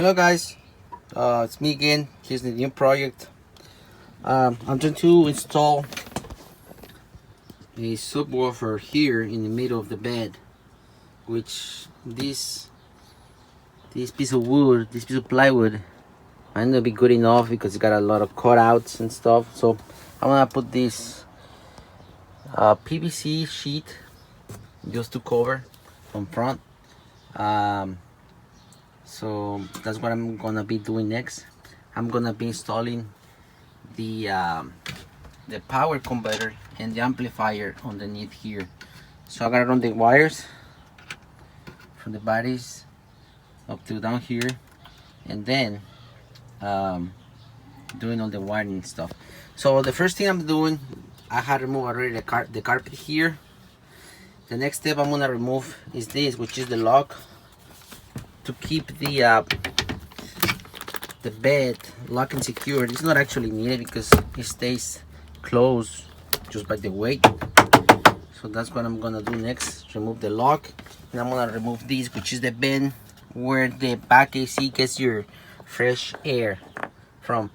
Hello guys, it's me again. Here's the new project. I'm trying to install a subwoofer here in the middle of the bed, which this piece of wood, this piece of plywood might not be good enough because it's got a lot of cutouts and stuff. So I'm gonna put this PVC sheet just to cover from front. So that's what I'm gonna be doing next. I'm gonna be installing the power converter and the amplifier underneath here. So I gotta run the wires from the batteries up to down here, and then doing all the wiring stuff. So the first thing I'm doing, I had to remove already the carpet here. The next step I'm gonna remove is this, which is the lock to keep the bed locked and secured. It's not actually needed because it stays closed just by the weight. So that's what I'm gonna do next. Remove the lock, and I'm gonna remove this, which is the bin where the back AC gets your fresh air from.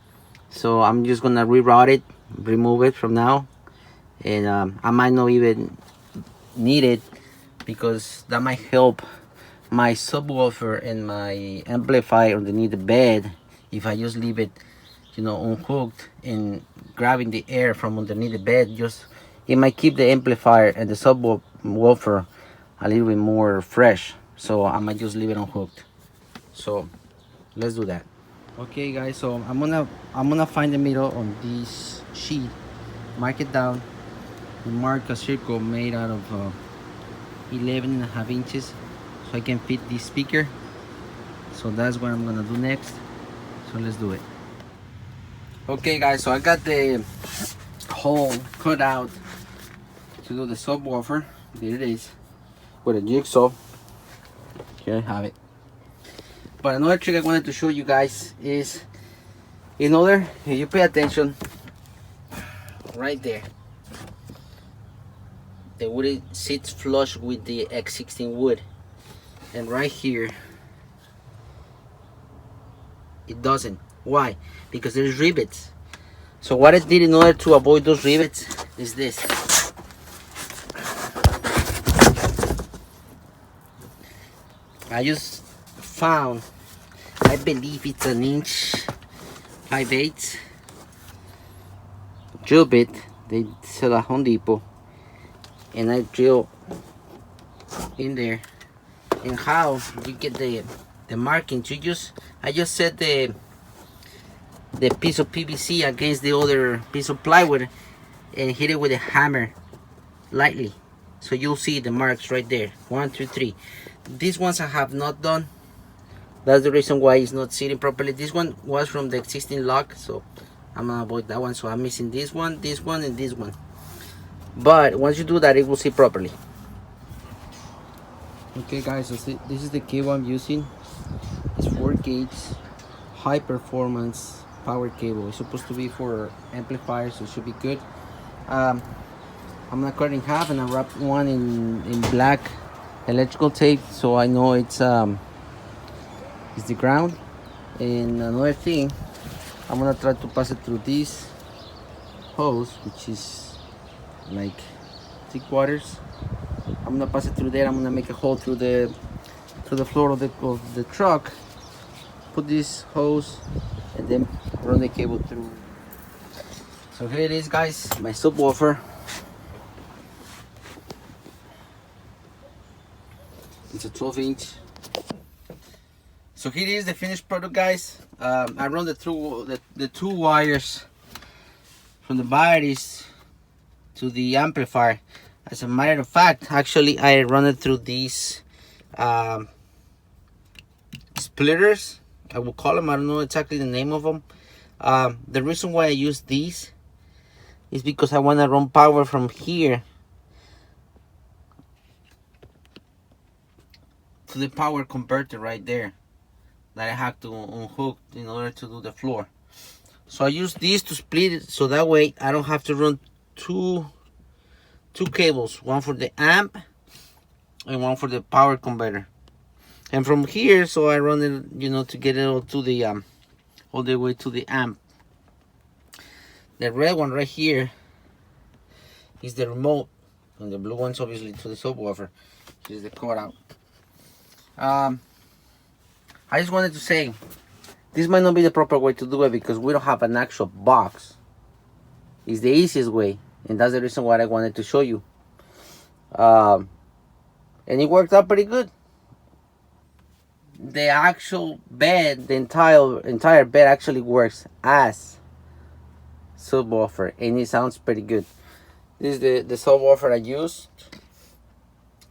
So I'm just gonna reroute it, remove it from now, and I might not even need it because that might help my subwoofer and my amplifier underneath the bed if I just leave it, unhooked and grabbing the air from underneath the bed. It might keep the amplifier and the subwoofer a little bit more fresh. So I might just leave it unhooked. So let's do that. Okay guys, so I'm gonna find the middle on this sheet, mark it down, and mark a circle made out of 11.5 inches so I can fit this speaker. So that's what I'm gonna do next. So let's do it. Okay guys, so I got the hole cut out to do the subwoofer. There it is, with a jigsaw. Here I have it. But another trick I wanted to show you guys is, if you pay attention, right there, the wood sits flush with the X16 wood, and right here it doesn't. Why? Because there's rivets. So what I did in order to avoid those rivets is this. I just found, I believe it's an inch 5/8 drill bit they sell at Home Depot, and I drill in there. And how you get the markings, I just set the piece of PVC against the other piece of plywood and hit it with a hammer lightly, so you'll see the marks right there. 1, 2, 3. These ones I have not done. That's the reason why it's not sitting properly. This one was from the existing lock, so I'm gonna avoid that one. So I'm missing this one, and this one. But once you do that, it will sit properly. Okay guys, so this is the cable I'm using. It's 4 gauge high performance power cable. It's supposed to be for amplifiers, so it should be good. I'm gonna cut it in half, and I wrap one in black electrical tape so I know it's the ground. And another thing, I'm gonna try to pass it through this hose, which is like 3/4. I'm gonna pass it through there. I'm gonna make a hole through the floor of the truck, put this hose, and then run the cable through. So here it is guys, my subwoofer. It's a 12-inch. So here is the finished product guys. I run the two wires from the batteries to the amplifier. As a matter of fact, actually I run it through these splitters, I will call them. I don't know exactly the name of them. The reason why I use these is because I want to run power from here to the power converter right there that I have to unhook in order to do the floor. So I use these to split it, so that way I don't have to run two cables, one for the amp and one for the power converter. And from here, so I run it, you know, to get it all to the all the way to the amp. The red one right here is the remote, and the blue one's obviously to the subwoofer. This is the cutout. I just wanted to say, this might not be the proper way to do it because we don't have an actual box. It's the easiest way, and that's the reason why I wanted to show you. And it worked out pretty good. The actual bed, the entire bed actually works as subwoofer, and it sounds pretty good. This is the subwoofer I used.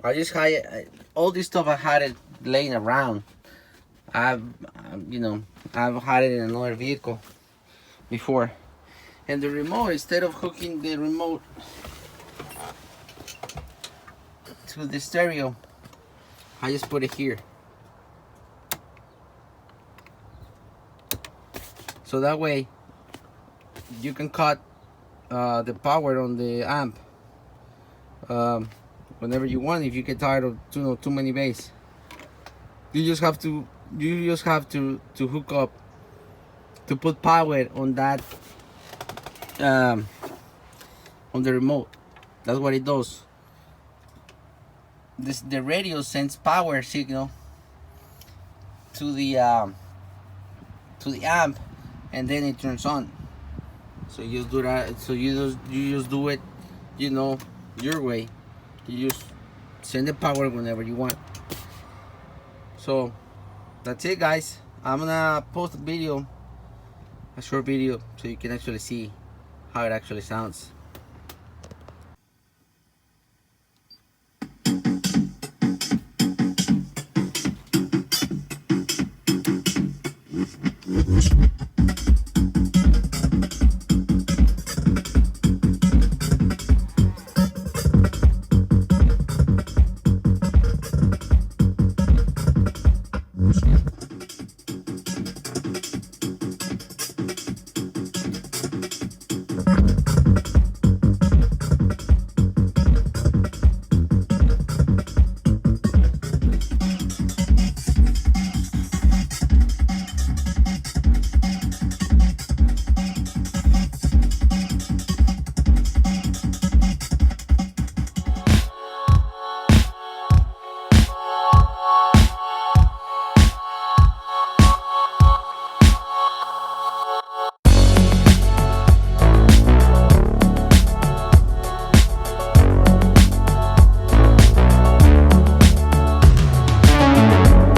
I just had all this stuff. I had it laying around. I've had it in another vehicle before. And the remote, instead of hooking the remote to the stereo, I just put it here. So that way you can cut the power on the amp whenever you want. If you get tired of too many bass, you just have to hook up to put power on that on the remote. That's what it does. The radio sends power signal to the amp, and then it turns on. So you just do that. So you just do it, you know, your way. You just send the power whenever you want. So that's it, guys. I'm gonna post a short video, so you can actually see how it actually sounds.